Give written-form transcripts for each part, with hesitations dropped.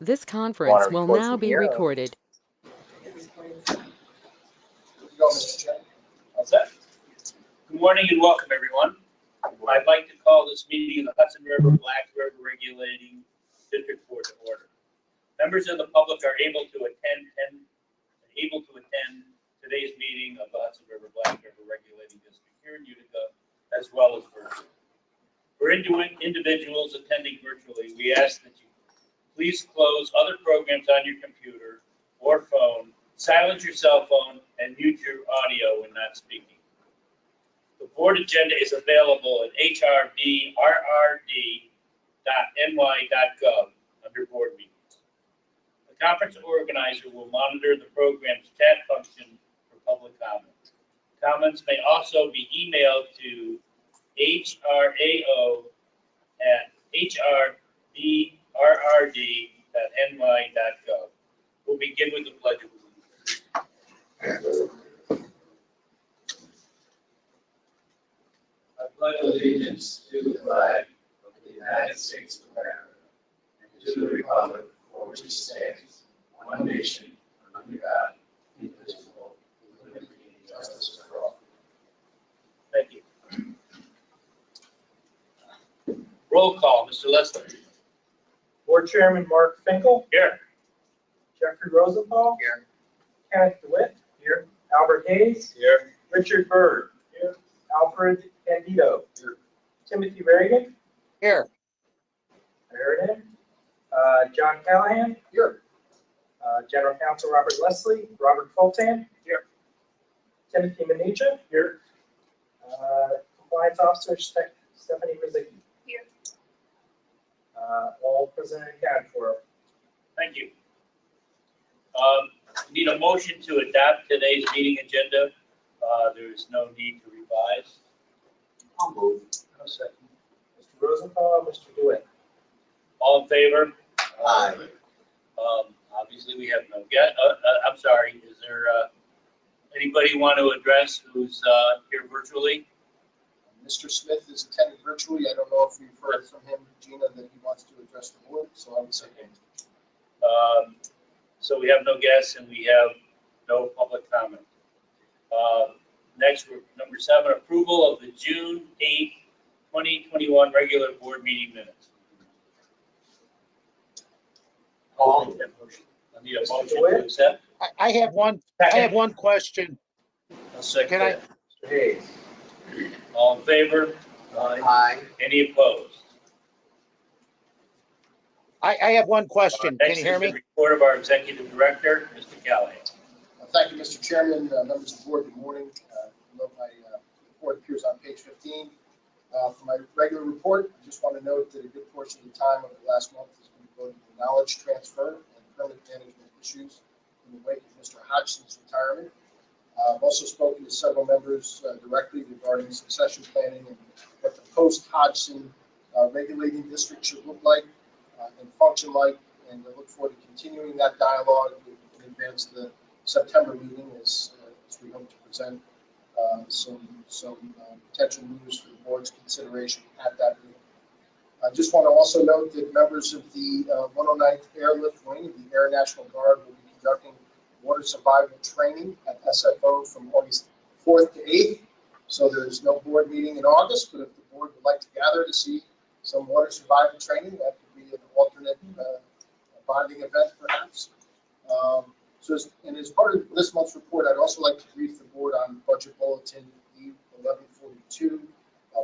This conference will now be recorded. Good morning and welcome, everyone. I'd like to call this meeting of the Hudson River Black River Regulating District Board to order. Members of the public are able to attend today's meeting of the Hudson River Black River Regulating District here in Utica, as well as virtually. For individuals attending virtually, we ask that you please close other programs on your computer or phone, silence your cell phone, and mute your audio when not speaking. The board agenda is available at HRBRRD.ny.gov under board meetings. The conference organizer will monitor the program's chat function for public comment. Comments may also be emailed to hrao@hrbrrd.ny.gov. We'll begin with the pledge of allegiance. I pledge allegiance to the flag of the United States of America and to the republic for which it stands, one nation, under God, indivisible, with liberty and justice for all. Thank you. Roll call, Mr. Leslie. Board Chairman Mark Finkel. Here. Jeffrey Rosenthal. Here. Kenneth DeWitt. Here. Albert Hayes. Here. Richard Byrd. Here. Alfred Candido. Here. Timothy Reagan. Here. Sheridan. John Callahan. Here. General Counsel Robert Leslie. Robert Fulton. Here. Timothy Menicha. Here. Compliance Officer Stephanie Rizicki. Here. All present and accounted for. Thank you. We need a motion to adopt today's meeting agenda. There is no need to revise. I'll move. No second. Mr. Rosenthal, Mr. DeWitt. All in favor? Aye. Obviously, we have no guest. I'm sorry. Is there anybody want to address who's here virtually? Mr. Smith is attending virtually. I don't know if you've heard from him, Gina, that he wants to address the board, so I would say him. So we have no guests and we have no public comment. Next, number 7, approval of the June 8, 2021 regular board meeting minutes. I need a motion to accept. I have one question. I'll second Can I- that. Mr. Hayes. All in favor? Aye. Any opposed? I have one question. Can Next you hear is the me? report of our executive director, Mr. Callahan. Thank you, Mr. Chairman, members of the board, good morning. My report appears on page 15. For my regular report, I just want to note that a good portion of the time over the last month has been devoted to knowledge transfer and permit management issues in the wake of Mr. Hodgson's retirement. I've also spoken to several members directly regarding succession planning and what the post-Hodgson regulating district should look like and function like, and I look forward to continuing that dialogue in advance of the September meeting as we hope to present some potential news for the board's consideration at that meeting. I just want to also note that members of the 109th Airlift Wing of the Air National Guard will be conducting water survival training at SFO from August 4th to 8th. So there's no board meeting in August, but if the board would like to gather to see some water survival training, that could be an alternate bonding event perhaps. As part of this month's report, I'd also like to brief the board on Budget Bulletin E1142.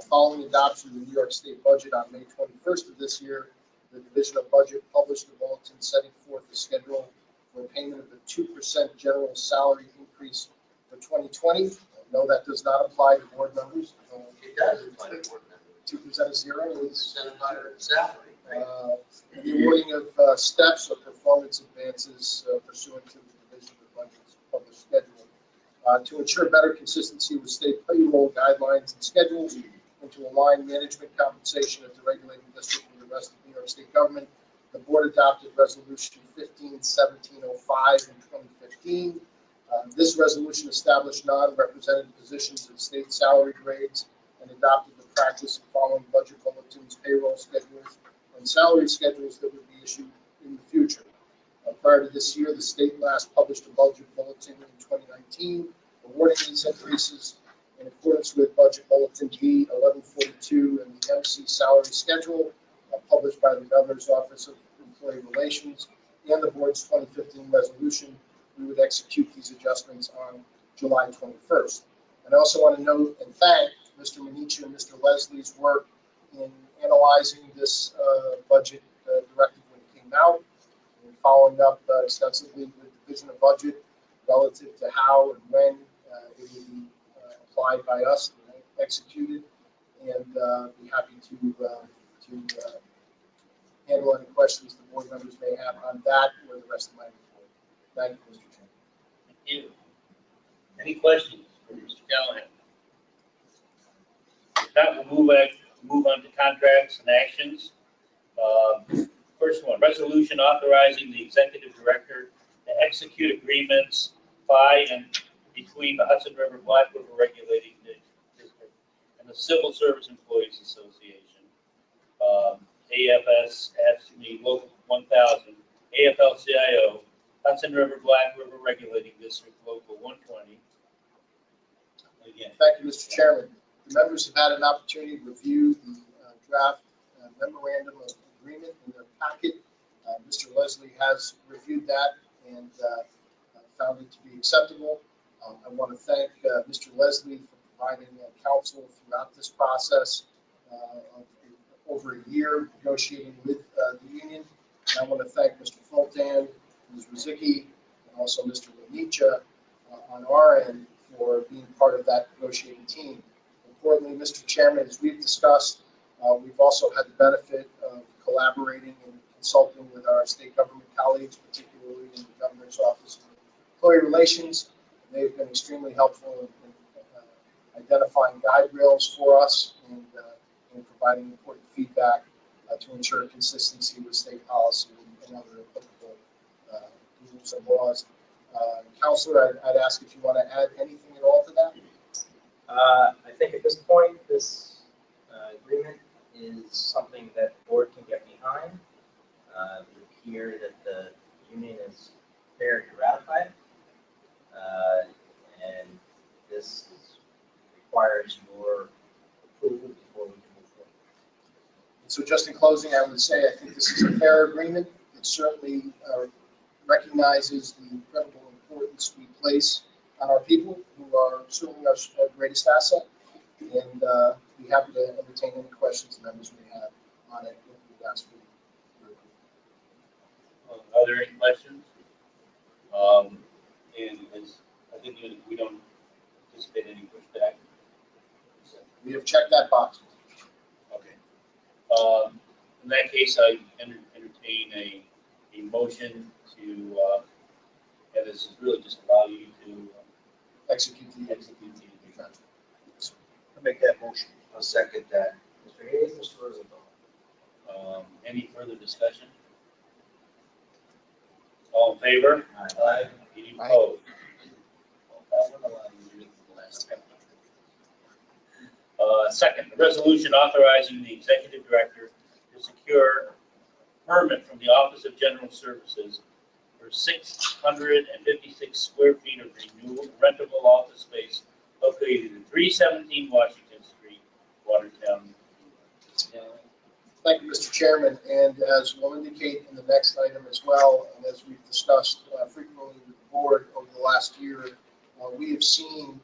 Following adoption of the New York State budget on May 21st of this year, the Division of Budget published a bulletin setting forth the schedule for payment of the 2% general salary increase for 2020. No, that does not apply to board members. It does apply to board members. 2% is zero. It's salary, right? The awarding of steps or performance advances pursuant to the Division of Budget's published schedule. To ensure better consistency with state payroll guidelines and schedules, and to align management compensation at the regulating district with the rest of New York State government, the board adopted Resolution 15-1705 in 2015. This resolution established non-represented positions of state salary grades and adopted the practice of following budget bulletins, payroll schedules, and salary schedules that would be issued in the future. Prior to this year, the state last published a budget bulletin in 2019 awarding these increases in accordance with Budget Bulletin B 1142 and the MC salary schedule published by the Governor's Office of Employee Relations and the Board's 2015 resolution. We would execute these adjustments on July 21st. And I also want to note and thank Mr. Minichi and Mr. Leslie's work in analyzing this budget directive when it came out, and following up extensively with the Division of Budget relative to how and when it will be applied by us and executed, and be happy to handle any questions the board members may have on that or the rest of my report. Thank you, Mr. Chairman. Thank you. Any questions for Mr. Callahan? If not, we'll move on to contracts and actions. First one, resolution authorizing the executive director to execute agreements by and between the Hudson River Black River Regulating District and the Civil Service Employees Association, AFS, Local 1000, AFL-CIO, Hudson River Black River Regulating District, Local 120. Again, Thank you, Mr. Chairman. The members have had an opportunity to review the draft memorandum of agreement in their packet. Mr. Leslie has reviewed that and found it to be acceptable. I want to thank Mr. Leslie for providing counsel throughout this process of over a year negotiating with the union. And I want to thank Mr. Fultan, Ms. Rizicki, and also Mr. Lanicha on our end for being part of that negotiating team. Importantly, Mr. Chairman, as we've discussed, we've also had the benefit of collaborating and consulting with our state government colleagues, particularly in the Governor's Office of Employee Relations. They've been extremely helpful in identifying guide rails for us and in providing important feedback to ensure consistency with state policy and other applicable rules and laws. Counselor, I'd ask if you want to add anything at all to that. I think at this point, this agreement is something that the board can get behind. It would appear that the union is prepared to ratify it. And this requires your approval before we can move forward. So just in closing, I would say I think this is a fair agreement. It certainly recognizes the incredible importance we place on our people, who are certainly our greatest asset, and be happy to entertain any questions the members may have on it. are there any questions? And as I think we don't anticipate any pushback. We have checked that box. Okay. In that case, I entertain a motion to, and this is really just allow you to Execute the agreement. I'll make that motion. I'll second that. Mr. Hayes, Mr. Rosenthal. Any further discussion? All in favor? Aye. Any opposed? Second, a resolution authorizing the executive director to secure a permit from the Office of General Services for 656 square feet of renewable rentable office space located at 317 Washington Street, Watertown. Thank you, Mr. Chairman. And as we'll indicate in the next item as well, and as we've discussed frequently with the board over the last year, we have seen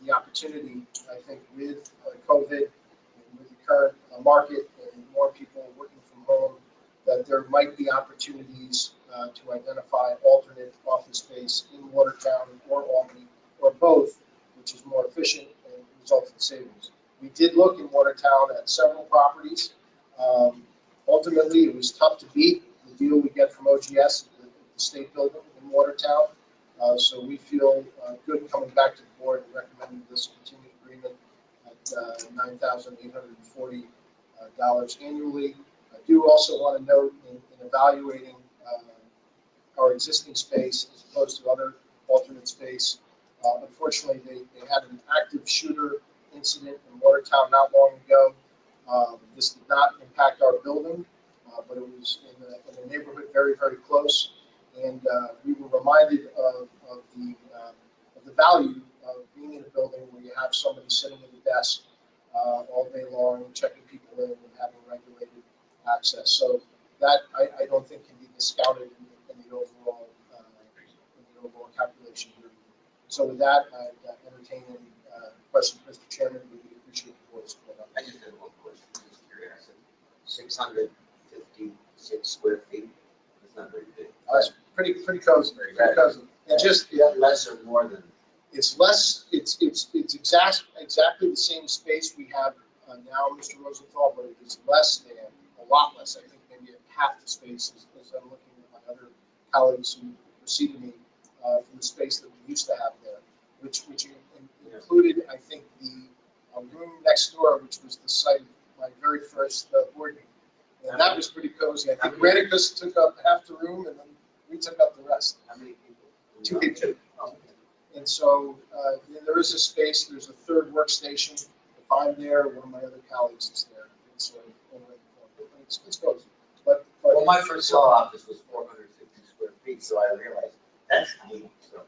the opportunity, I think, with COVID and with the current market and more people working from home, that there might be opportunities to identify alternate office space in Watertown or Albany, or both, which is more efficient and results in savings. We did look in Watertown at several properties. Ultimately, it was tough to beat the deal we get from OGS at the state building in Watertown. So we feel good coming back to the board and recommending this continued agreement at $9,840 annually. I do also want to note in evaluating our existing space as opposed to other alternate space, unfortunately, they had an active shooter incident in Watertown not long ago. This did not impact our building, but it was in a neighborhood very, very close. And we were reminded of the value of being in a building where you have somebody sitting at a desk all day long, checking people in and having regulated access. So that I don't think can be discounted in the overall calculation here. So with that, I entertain any questions, Mr. Chairman. We appreciate the board's support. I just had one question, just curiosity. 656 square feet, that's not very big. It's pretty cozy, pretty cozy. And just, Less or more than? it's less, it's exactly the same space we have now, Mr. Rosenthal, but it is less than, a lot less, I think maybe half the space as I'm looking at my other colleagues who preceded me from the space that we used to have there, which included, I think, the room next door, which was the site of my very first board meeting. And that was pretty cozy. I think Granicus took up half the room and then we took up the rest. How many people? 2 people. And so there is a space, there's a third workstation. If I'm there, one of my other colleagues is there. It's over in the corner. It's cozy. But Well, my first law office was 450 square feet, so I realized that's tiny. So.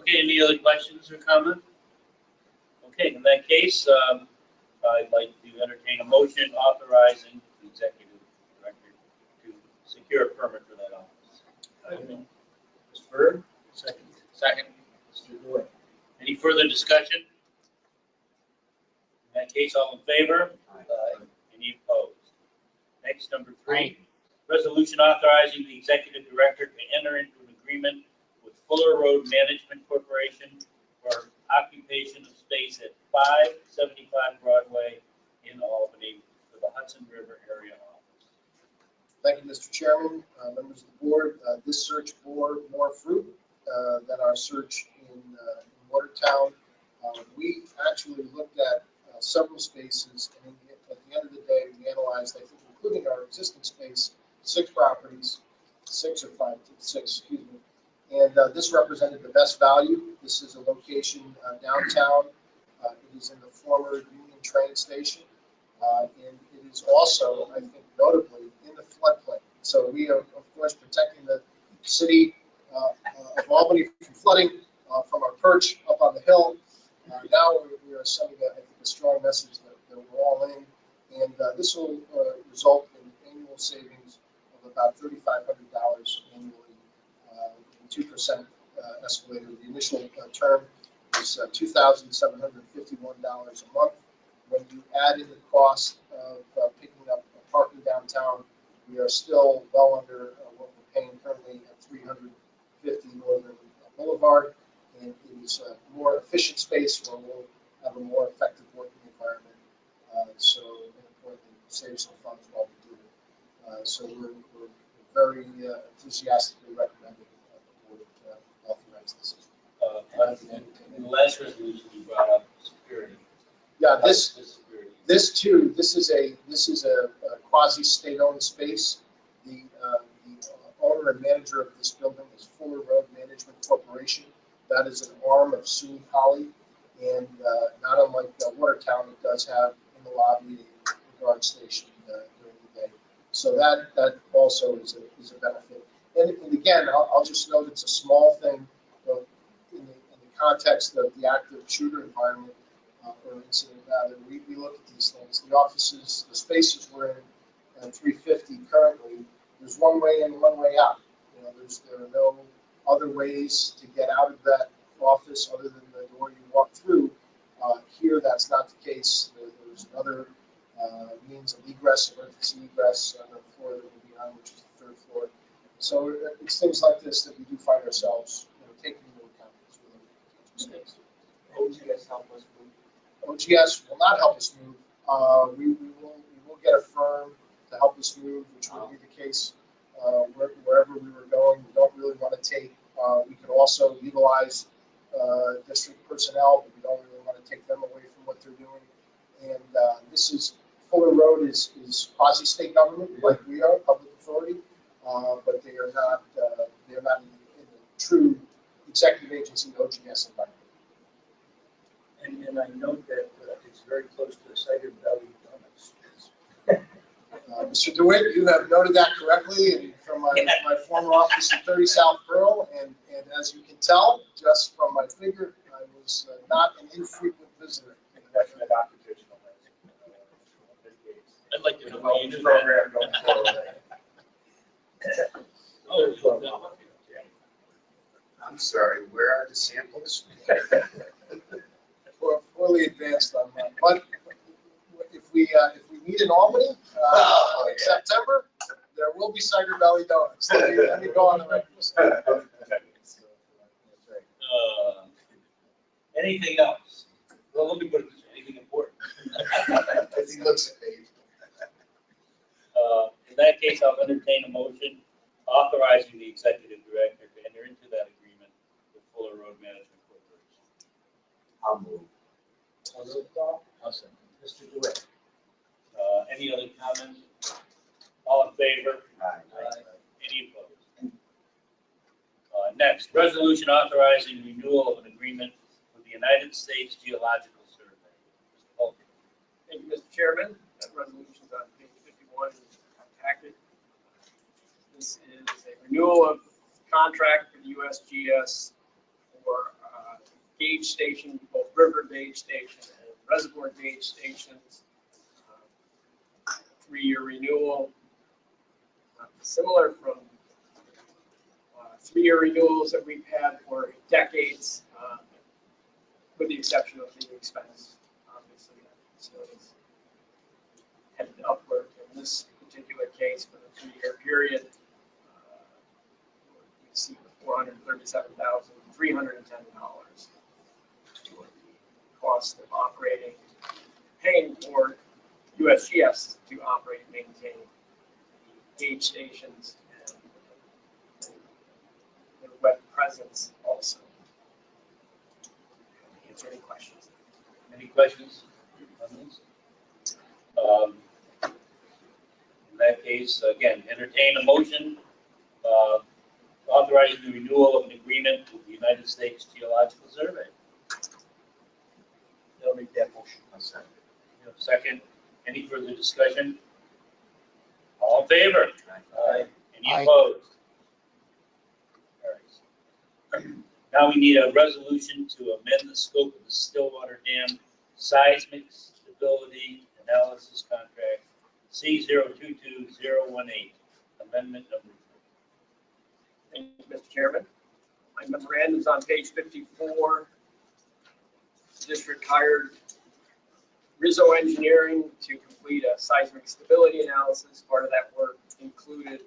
Okay, any other questions or comments? Okay, in that case, I'd like to entertain a motion authorizing the executive director to secure a permit for that office. Mr. Byrd? Second. Second. Mr. Doyle? Any further discussion? In that case, all in favor? Aye. Any opposed? Next, number 3, resolution authorizing the executive director to enter into an agreement with Fuller Road Management Corporation for occupation of space at 575 Broadway in Albany for the Hudson River area office. thank you, Mr. Chairman, members of the board. This search bore more fruit than our search in Watertown. We actually looked at several spaces, and at the end of the day, we analyzed, I think, including our existing space, 6 properties, 6 or 5, 6, excuse me. And this represented the best value. This is a location downtown. It is in the former Union train station. And it is also, I think, notably in the floodplain. So we are, of course, protecting the city of Albany from flooding from our perch up on the hill. Now we are sending, I think, a strong message that we're all in. And this will result in annual savings of about $3,500 annually, 2% escalator. The initial term is $2,751 a month. When you add in the cost of picking up parking downtown, we are still well under what we're paying currently at 350 Northern Boulevard. And it is a more efficient space where we'll have a more effective working environment. So, and importantly, save some funds while we do it. So we're very enthusiastically recommending the board authorize this. In the last resolution, you brought up security. Yeah, this too. This is a quasi state-owned space. The owner and manager of this building is Fuller Road Management Corporation. That is an arm of SUNY Poly, and not unlike Watertown, it does have in the lobby a guard station during the day. So that also is a benefit. And again, I'll just note it's a small thing, but in the context of the active shooter environment or incident rather, we look at these things. The offices, the spaces we're in 350 currently, there's one way in, one way out. You know, there are no other ways to get out of that office other than the door you walk through. Here, that's not the case. There's another means of egress, emergency egress on the floor that we'll be on, which is the 3rd floor. So it's things like this that we do find ourselves, taking into account. OGS help us move. OGS will not help us move. We will get a firm to help us move, which will be the case wherever we were going. We don't really want to take. We could also utilize district personnel, but we don't really want to take them away from what they're doing. And this is Fuller Road is quasi-state government, like we are, public authority, but they are not. They're not in the true executive agency OGS environment. And I note that it's very close to the site of Valley Donuts. Mr. DeWitt, you have noted that correctly, and from my former office in 30 South Pearl, and as you can tell, just from my figure, I was not an infrequent visitor. I'd like to know why you do that. Program going forward. Oh, I'm sorry, where are the samples? We're fully advanced on that, but if we meet in Albany in September, there will be cider belly donuts. Let me go on the record. Anything else? Well, let me put it this way, anything important? As he looks at me. In that case, I'll entertain a motion authorizing the executive director to enter into that agreement with Fuller Road Management Corporation. I'll move. Hudson. Mr. DeWitt. Any other comments? All in favor? Aye. Any opposed? Next, resolution authorizing renewal of an agreement with the United States Geological Survey. Mr. Volker. Thank you, Mr. Chairman. That resolution is on page 51 in the packet. This is a renewal of contract for the USGS for gauge station, both river gauge station and reservoir gauge stations. 3-year renewal. Similar from 3-year renewals that we've had for decades, with the exception of the expense, obviously, that still is headed upward in this particular case for the 3-year period. We see $437,310 for the cost of operating, paying for USGS to operate and maintain the gauge stations and their web presence also. Answer any questions. Any questions on this? In that case, again, entertain a motion authorizing the renewal of an agreement with the United States Geological Survey. They'll make that motion. You have a second? Any further discussion? All in favor? Aye. Any Aye. opposed? All right. Now we need a resolution to amend the scope of the Stillwater Dam seismic stability analysis contract C022018, amendment number 3. Thank you, Mr. Chairman. My memorandum is on page 54. The district hired Rizzo Engineering to complete a seismic stability analysis. Part of that work included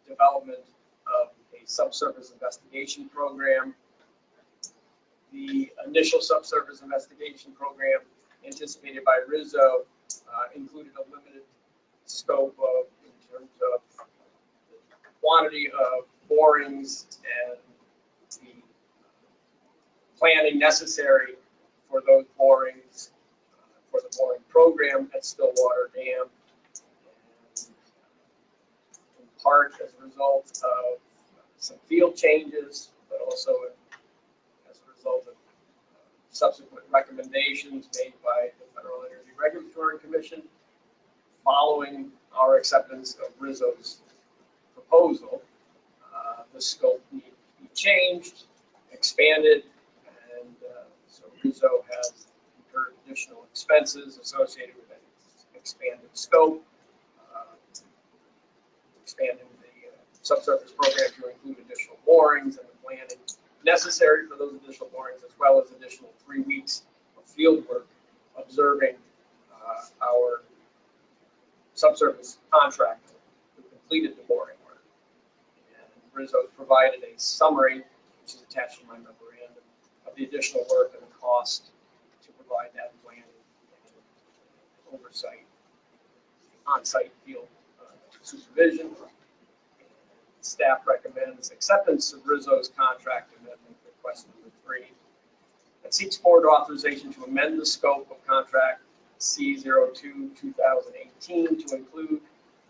development of a subsurface investigation program. The initial subsurface investigation program anticipated by Rizzo included a limited scope of, in terms of the quantity of borings and the planning necessary for those borings, for the boring program at Stillwater Dam. And in part as a result of some field changes, but also as a result of subsequent recommendations made by the Federal Energy Regulatory Commission, following our acceptance of Rizzo's proposal, the scope needed to be changed, expanded, and so Rizzo has incurred additional expenses associated with that expanded scope, expanding the subsurface program to include additional borings and the planning necessary for those additional borings, as well as additional 3 weeks of field work observing our subsurface contractor who completed the boring work. And Rizzo provided a summary, which is attached to my memorandum, of the additional work and the cost to provide that planning and oversight, on-site field supervision. Staff recommends acceptance of Rizzo's contract amendment request number 3. That seeks board authorization to amend the scope of contract C02-2018 to include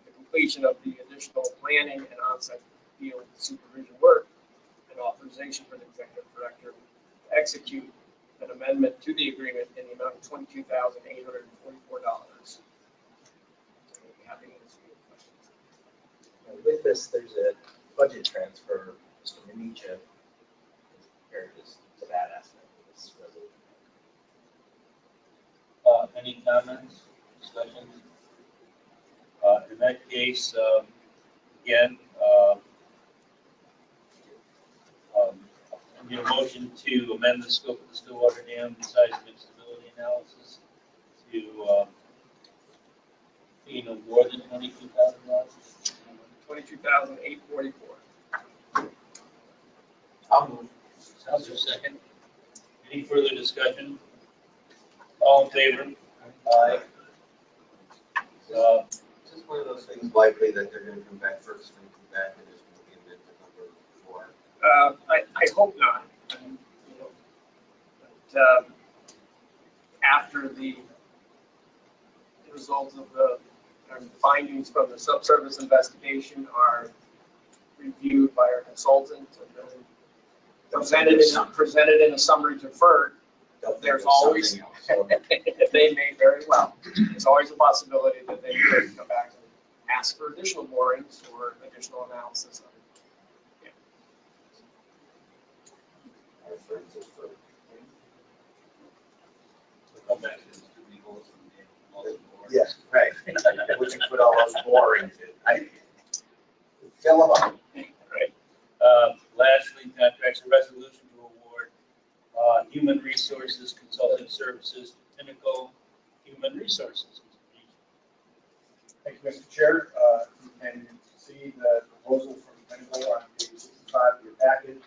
the completion of the additional planning and on-site field supervision work, and authorization for the executive director to execute an amendment to the agreement in the amount of $22,844. Happy to answer any this, there's a budget transfer. Mr. Minicha is prepared to that aspect of this resolution. Any comments, discussions? In that case, again, I need a motion to amend the scope of the Stillwater Dam seismic stability analysis to be no more than $22,000. $22,844. I'll move. Sounds a second. Any further discussion? All in favor? Aye. Uh, Just one of those things likely that they're gonna come back first and come back and there's gonna be a bid number before. I hope not. You know, but, after the results of the findings from the subsurface investigation are reviewed by our consultant and then presented in a summary to FERC, there's always, they may very well, there's always a possibility that they could come back and ask for additional borings or additional analysis of it. Our friends at FERC. Come back to the three holes from the multi-board. Yes, right. Would you put all those borings in? I fill them up. Right. Lastly, contracts and resolution to award human resources consulting services to Pinnacle Human Resources. Thank you, Mr. Chair. You can see the proposal from Pinnacle on page 65 of your packet.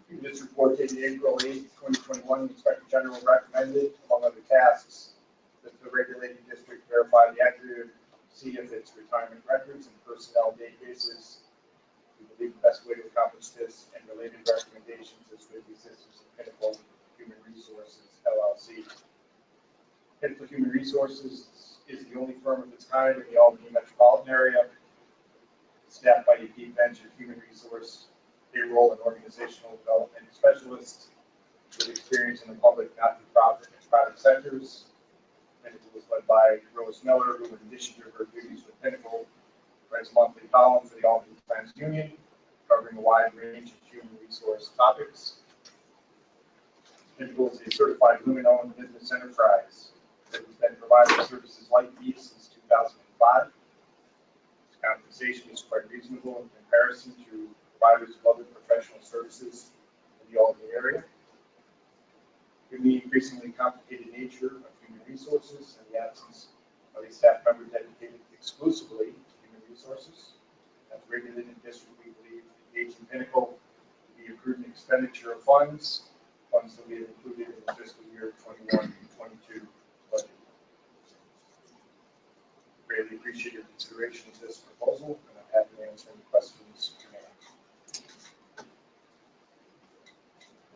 In this report dated April 8, 2021, the Inspector General recommended, among other tasks, that the regulating district verify the accuracy of its retirement records and personnel databases. We believe the best way to accomplish this and related recommendations is with the assistance of Pinnacle Human Resources, LLC. Pinnacle Human Resources is the only firm of its kind in the Albany metropolitan area, staffed by a deep bench of human resource, payroll, and organizational development specialists with experience in the public, not-for-profit, and private sectors. Pinnacle is led by Rose Miller, who, in addition to her duties with Pinnacle, writes a monthly column for the Albany Times Union, covering a wide range of human resource topics. Pinnacle is a certified women-owned business enterprise that has been providing services like these since 2005. Its compensation is quite reasonable in comparison to providers of other professional services in the Albany area. Given the increasingly complicated nature of human resources and the absence of a staff member dedicated exclusively to human resources, as regulated district, we believe engaging Pinnacle to be a prudent expenditure of funds that we have included in the fiscal year 21 and 22 budget. Greatly appreciate your consideration of this proposal, and I'm happy to answer any questions you may have.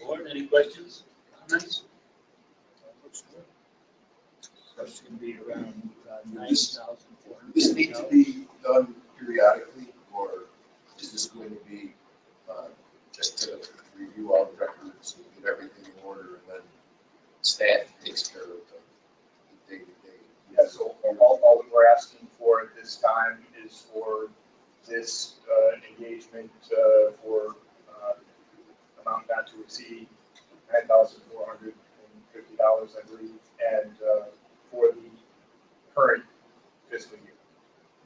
Board, any questions, comments? That's going to be around 9,400. Does this need to be done periodically, or is this going to be just to review all the records and get everything in order, and then staff takes care of the day-to-day? Yeah, so all that we're asking for at this time is for this engagement for amount not to exceed $9,450, I believe, and for the current fiscal year.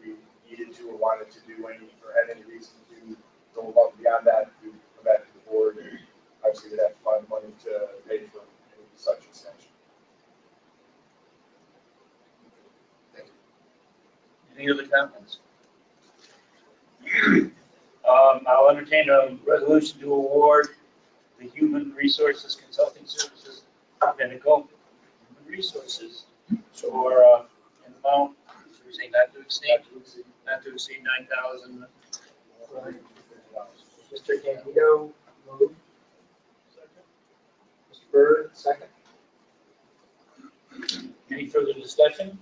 We needed to or wanted to do any, or had any reason to go above and beyond that, we come back to the board, and obviously we'd have to find money to pay for any such extension. Any other comments? I'll entertain a resolution to award the Human Resources Consulting Services to Pinnacle Human Resources for an amount, should we say not to exceed $9,000. Mr. Candido, move. Mr. Byrd, second. Any further discussion?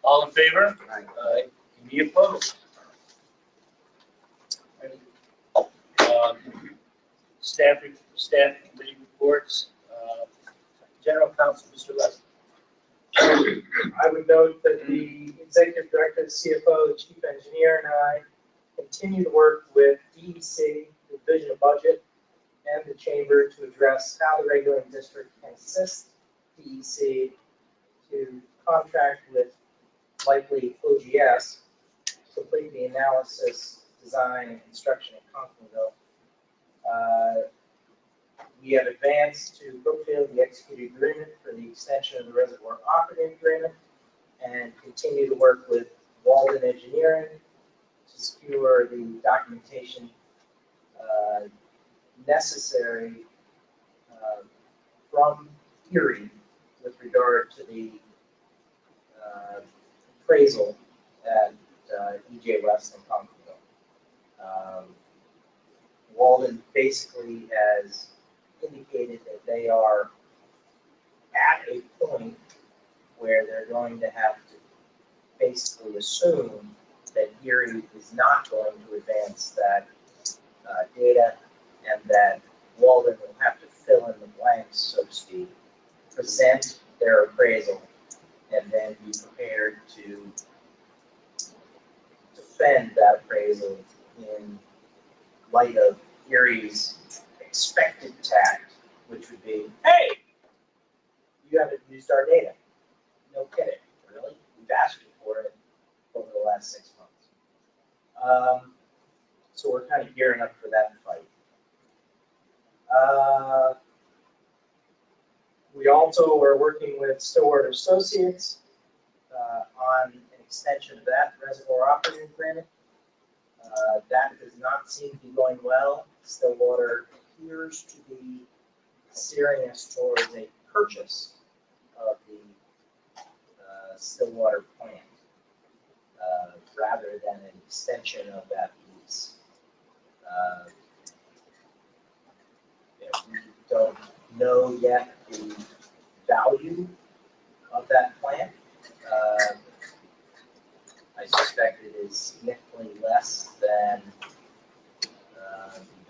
All in favor? Aye. Any opposed? Staff committee reports. General Counsel, Mr. Leslie. I would note that the executive director, the CFO, the chief engineer, and I continue to work with DEC, the Division of Budget, and the chamber to address how the regulating district can assist DEC to contract with likely OGS to complete the analysis, design, and construction at Conklinville. We have advanced to Brookfield the executed agreement for the extension of the reservoir operating agreement and continue to work with Walden Engineering to secure the documentation necessary from Erie with regard to the appraisal at EJ West and Conklinville. Walden basically has indicated that they are at a point where they're going to have to basically assume that Erie is not going to advance that data and that Walden will have to fill in the blanks, so to speak, present their appraisal, and then be prepared to defend that appraisal in light of Erie's expected tact, which would be, hey, you haven't used our data. No kidding, really? We've asked you for it over the last 6 months. So we're kind of gearing up for that fight. We also are working with Stillwater Associates on an extension of that reservoir operating agreement. That does not seem to be going well. Stillwater appears to be steering us towards a purchase of the Stillwater plant rather than an extension of that lease. We don't know yet the value of that plant. I suspect it is significantly less than the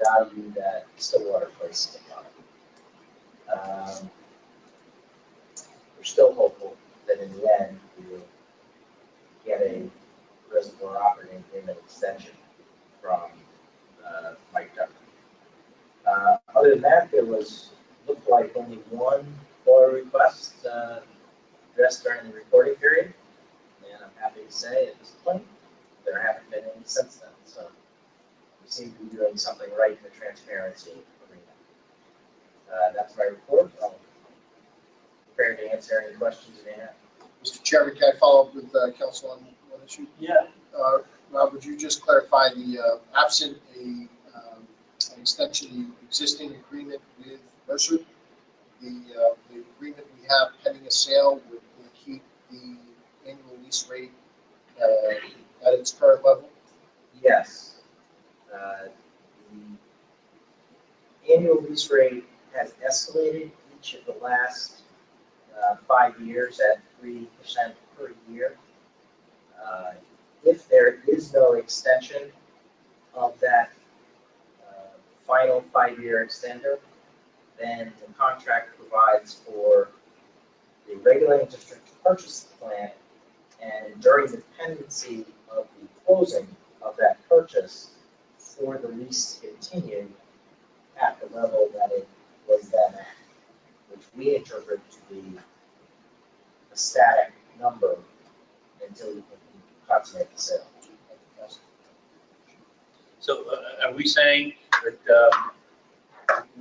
value that Stillwater places upon it. We're still hopeful that in the end we will get a reservoir operating agreement extension from Mike Ducker. Other than that, there looked like only one FOIA request addressed during the reporting period. And I'm happy to say at this point, there haven't been any since then. So we seem to be doing something right in the transparency arena. That's my report. I'm prepared to answer any questions you may have. Mr. Chairman, can I follow up with council on one issue? Yeah. Rob, would you just clarify the absent an extension of the existing agreement with Mercer, the agreement we have pending a sale would keep the annual lease rate at its current level? Yes. The annual lease rate has escalated each of the last 5 years at 3% per year. If there is no extension of that final 5-year extender, then the contract provides for the regulating district to purchase the plant, and during the pendency of the closing of that purchase, for the lease to continue at the level that it was then at, which we interpret to be a static number until we can consummate the sale. So are we saying that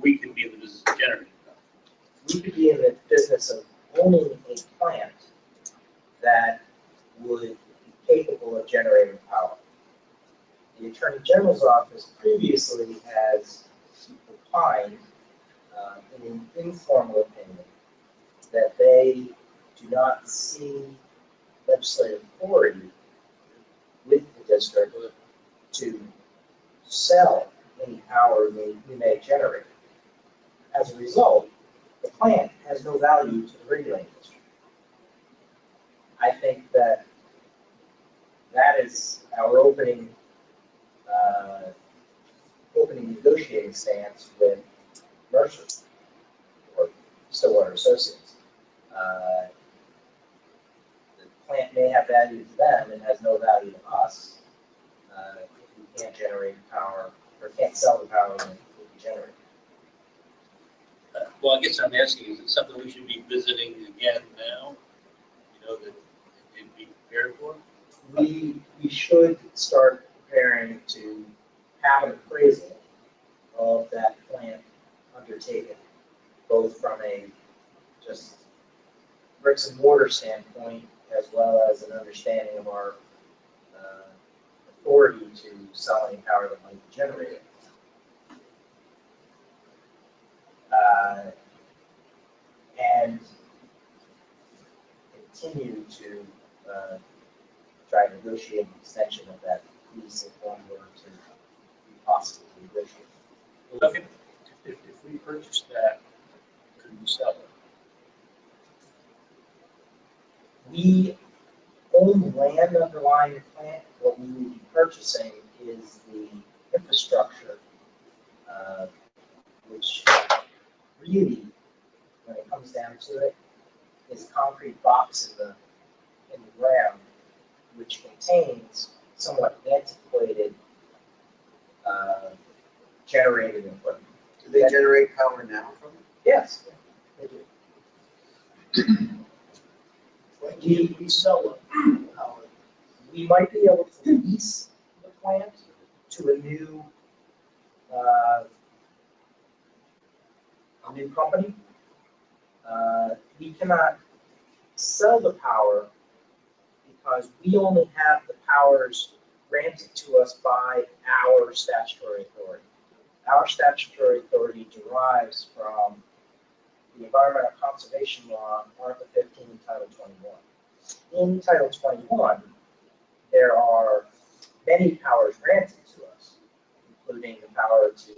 we can be in the business of generating? We could be in the business of owning a plant that would be capable of generating power. The Attorney General's office previously has opined in an informal opinion that they do not see legislative authority with the district to sell any power we may generate. As a result, the plant has no value to the regulating district. I think that is our opening negotiating stance with Mercer or Stillwater Associates. plant may have value to them and has no value to us if we can't generate power or can't sell the power that we generate. Well, I guess I'm asking, is it something we should be visiting again now? You know, that it'd be prepared for? We should start preparing to have an appraisal of that plant undertaken, both from a just bricks and mortar standpoint, as well as an understanding of our authority to sell any power that might be generated. And continue to try to negotiate an extension of that lease if one were to be possibly negotiated. Look, if we purchase that, could we sell it? We own the land underlying the plant. What we will be purchasing is the infrastructure, which really, when it comes down to it, is a concrete box in the ground, which contains somewhat antiquated generating equipment. Do they generate power now from it? Yes, they do. When do we sell it? Power? We might be able to lease the plant to a new company. We cannot sell the power because we only have the powers granted to us by our statutory authority. Our statutory authority derives from the Environmental Conservation Law, Article 15, Title 21. In Title 21, there are many powers granted to us, including the power to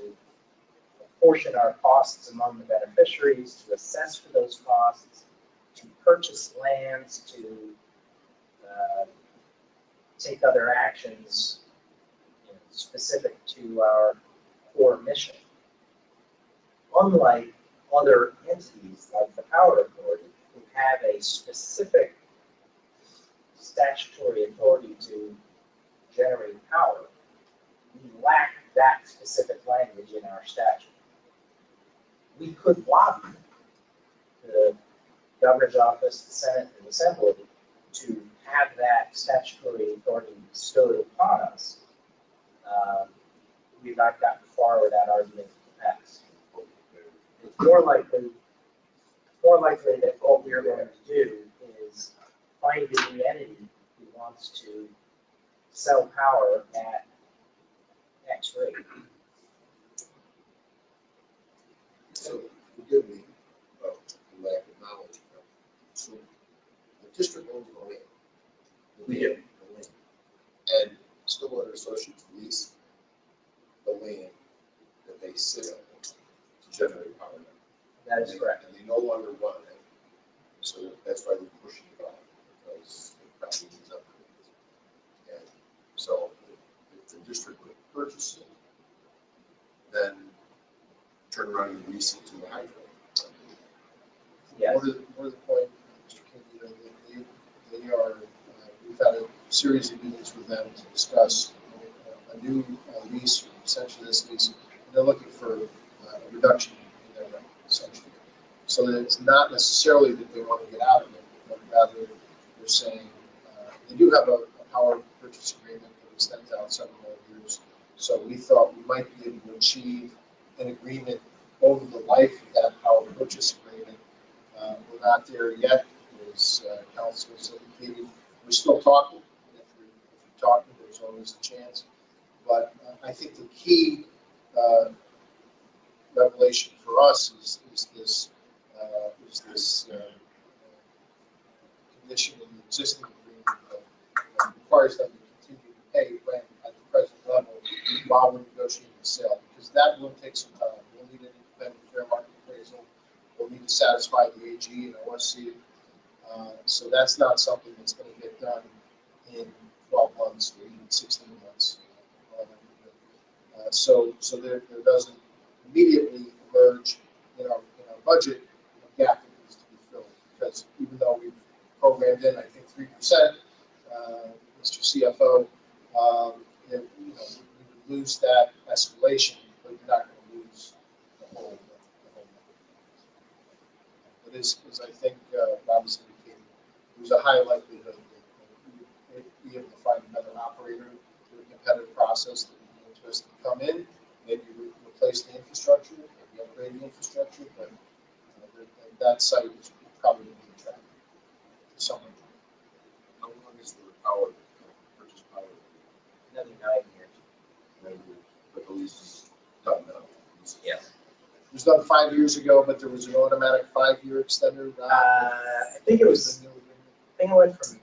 apportion our costs among the beneficiaries, to assess for those costs, to purchase lands, to take other actions specific to our core mission. Unlike other entities like the Power Authority, who have a specific statutory authority to generate power, we lack that specific language in our statute. We could lobby the governor's office, the Senate, and the Assembly to have that statutory authority bestowed upon us. We've not gotten far with that argument in the past. It's more likely that what we are going to do is find a new entity who wants to sell power at X rate. So, forgive me about the lack of knowledge. So, the district owns the land. We do. The land. And Stillwater Associates lease the land that they sit on to generate power. That is correct. And they no longer want it. So that's why they're pushing it off, because it probably needs upgrades. And so if the district would purchase it, then turn around and lease it to the hydro. Yes. More to the point, Mr. King, they are, we've had a series of meetings with them to discuss a new lease, or essentially this lease, and they're looking for a reduction in their rent, essentially. So that it's not necessarily that they want to get out of it, but rather they're saying they do have a power purchase agreement that extends out several more years. So we thought we might be able to achieve an agreement over the life of that power purchase agreement. We're not there yet, as council has indicated. We're still talking. If you're talking, there's always a chance. But I think the key revelation for us is this condition in the existing agreement that requires them to continue to pay rent at the present level while we're negotiating the sale, because that will take some time. We'll need an independent fair market appraisal. We'll need to satisfy the AG and OSC. So that's not something that's going to get done in 12 months or even 16 months. So there doesn't immediately emerge in our budget a gap that needs to be filled, because even though we've programmed in, I think, 3%, Mr. CFO, we would lose that escalation, but you're not going to lose the whole number. But as I think Rob was indicating, there's a high likelihood that we would be able to find another operator through a competitive process that would be interested to come in, maybe replace the infrastructure, maybe upgrade the infrastructure, but that site is probably going to be attractive to someone. How long is the power, purchase power? Another 9 years. 9 years, but the lease is done now. Yeah. It was done 5 years ago, but there was an automatic 5-year extender. I think it was. I think it went from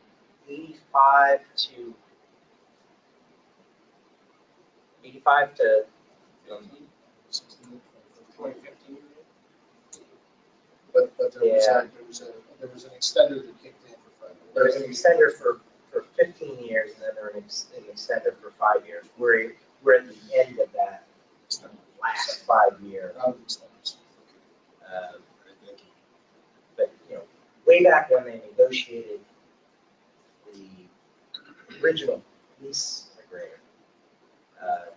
85 to 2015. But there was an extender that kicked in for 5 years. There was an extender for 15 years, and then there was an extender for 5 years. We're at the end of that last 5-year. But way back when they negotiated the original lease agreement,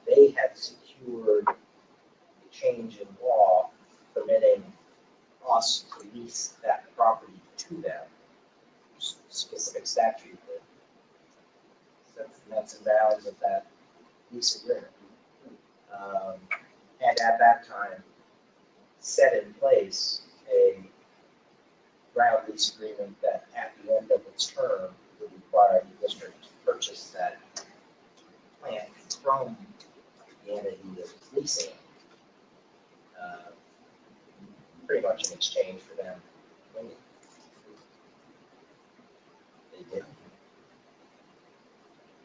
they had secured the change in law permitting us to lease that property to them. Specific statute that sets the nuts and bounds of that lease agreement. And at that time, set in place a ground lease agreement that at the end of its term would require the district to purchase that plant from the entity that was leasing it. Pretty much in exchange for them winning. They did.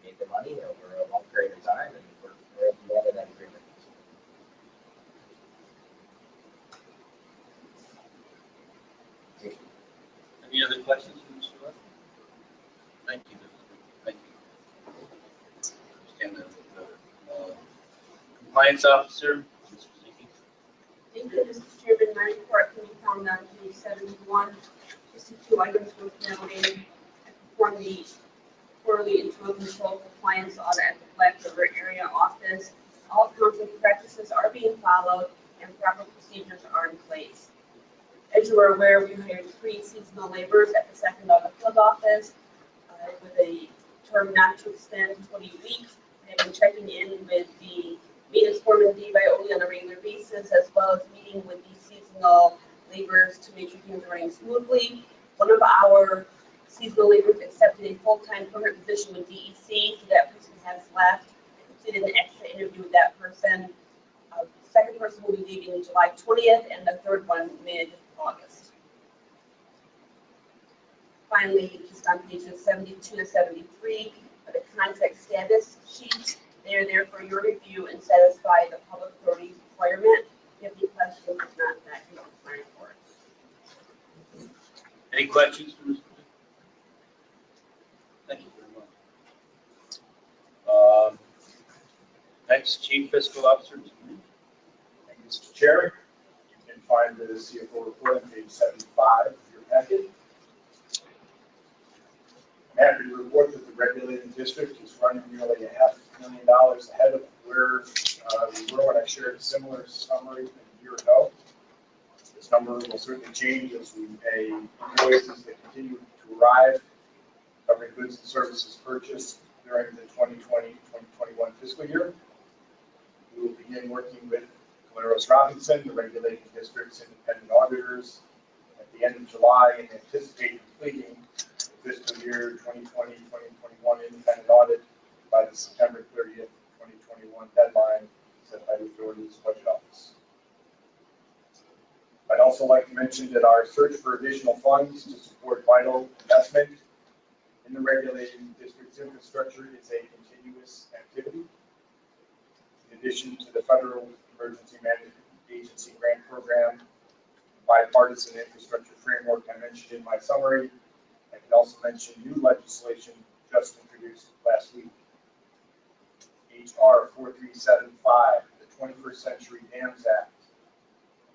Made the money over a long period of time, and we're at the end of that agreement. Any other questions for Mr. Left? Thank you. Thank you. Understand the compliance officer, Mr. Ziki. Thank you, Mr. Chairman. My report can be found on page 71. Just a few items worth noting. I performed the quarterly internal control compliance audit at the Black River area office. All accounting practices are being followed and proper procedures are in place. As you are aware, we hired 3 seasonal laborers at the second level field office with a term not to extend 20 weeks. I've been checking in with the maintenance foreman Dave Ioli on a regular basis, as well as meeting with the seasonal laborers to make sure things are running smoothly. One of our seasonal laborers accepted a full-time permanent position with DEC, so that person has left. I completed an extra interview with that person. The second person will be leaving July 20th, and the third one mid-August. Finally, just on pages 72 to 73, for the contract status sheet, they are there for your review and satisfy the public authority requirement. If you have any questions, if not, that concludes my report. Any questions for Mr. Ziki? Thank you very much. Next, Chief Fiscal Officer. Thank you, Mr. Chair. You can find the CFO report on page 75 of your packet. I'm happy to report that the regulated district is running nearly $500,000 ahead of where we were when I shared a similar summary a year ago. This number will certainly change as we pay invoices that continue to arrive, covering goods and services purchased during the 2020-2021 fiscal year. We will begin working with Caleros Robinson, the regulating district's independent auditors, at the end of July and anticipate completing the fiscal year 2020-2021 independent audit by the September 30th, 2021 deadline set by the authority's budget office. I'd also like to mention that our search for additional funds to support vital investment in the regulating district's infrastructure is a continuous activity. In addition to the Federal Emergency Management Agency grant program, the bipartisan infrastructure framework I mentioned in my summary, I can also mention new legislation just introduced last week. HR 4375, the 21st Century Dams Act,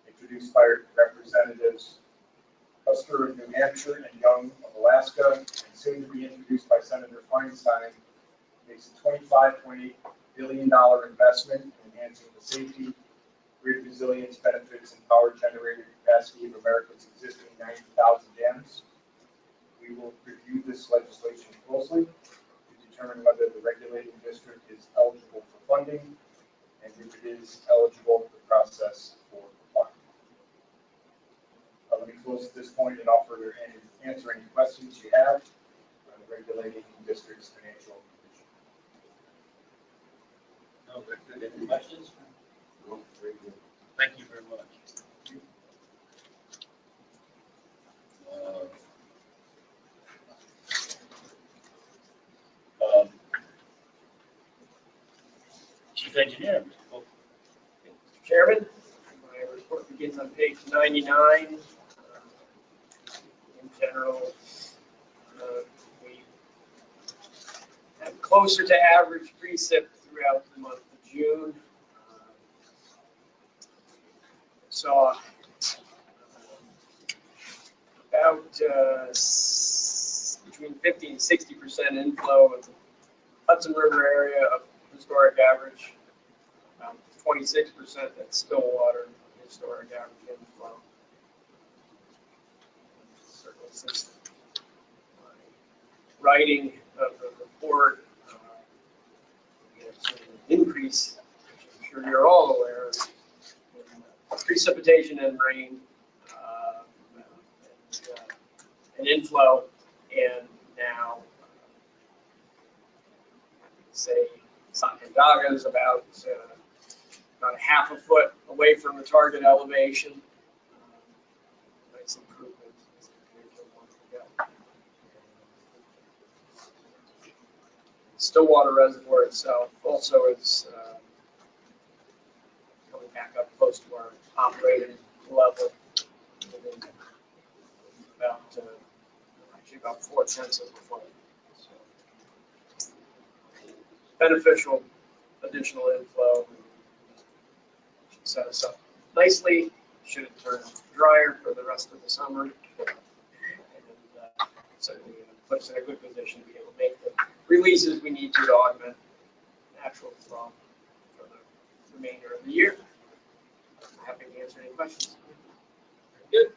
introduced by Representatives Custer of New Hampshire, and Young of Alaska, and soon to be introduced by Senator Feinstein, makes a $25.8 billion investment in enhancing the safety, grid resilience benefits, and power generating capacity of America's existing 90,000 dams. We will review this legislation closely to determine whether the regulating district is eligible for funding, and if it is eligible, the process for applying. Let me close at this point and offer and answer any questions you have on the regulating district's financial condition. No, very good. Any questions? No, very good. Thank you very much. Chief Engineer, Mr. Volk. Mr. Chairman, my report begins on page 99. In general, we have closer to average precip throughout the month of June. Saw about between 50 and 60% inflow of the Hudson River area of historic average, about 26% that's Stillwater historic average inflow. Certainly since my writing of the report, we have seen an increase, which I'm sure you're all aware of, in precipitation and rain, and inflow, and now say Sacandaga is about a half a foot away from the target elevation. Nice improvement as compared to a month ago. Stillwater Reservoir itself also is coming back up close to our operating level. About 4/10 of a foot. So, beneficial additional inflow. Should set us up nicely. Should it turn drier for the rest of the summer. And certainly put us in a good position to be able to make the releases we need to augment natural flow for the remainder of the year. I'm happy to answer any questions. Good.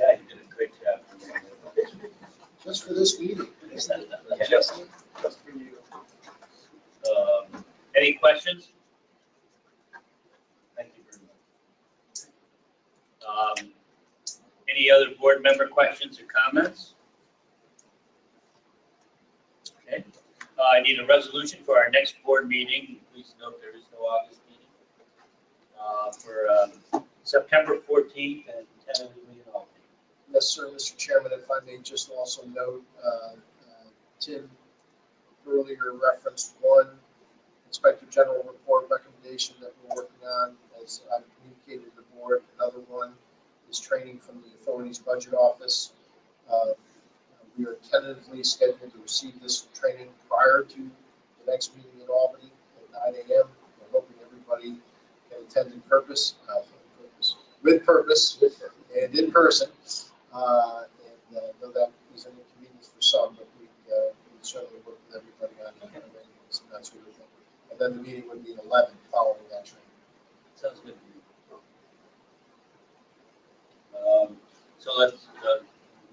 Yeah, you did a great job. Just for this meeting. Just for you. Any questions? Thank you very much. Any other board member questions or comments? Okay. I need a resolution for our next board meeting. Please note there is no August meeting. For September 14th and tentatively in Albany. Yes, sir, Mr. Chairman, if I may just also note, Tim earlier referenced one Inspector General report recommendation that we're working on, as I've communicated to the board. Another one is training from the authority's budget office. We are tentatively scheduled to receive this training prior to the next meeting in Albany at 9 a.m. We're hoping everybody can attend in purpose, with purpose, and in person. And though that is an inconvenience for some, but we certainly work with everybody on that. And that's what we're thinking. And then the meeting would be at 11 following that training. Sounds good to me. So let's,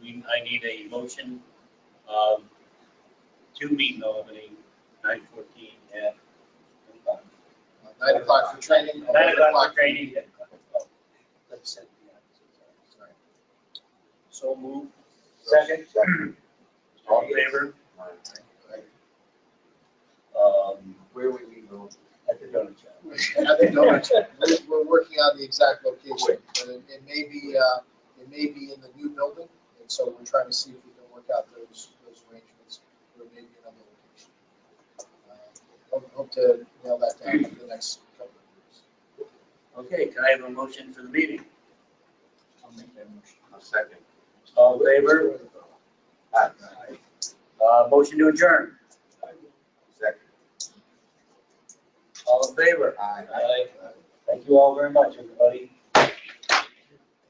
I need a motion to meet in Albany, 9/14 at 9 o'clock for training. 9 o'clock for training. So move. Second. All in favor? Where would we go? At the donut shop. I think we're working on the exact location. It may be in the new building, and so we're trying to see if we can work out those arrangements. Or maybe another location. Hope to nail that down for the next couple of years. Okay, can I have a motion for the meeting? I'll make that motion. I'll second. All in favor? Aye. Motion to adjourn. Second. All in favor? Aye. Thank you all very much, everybody.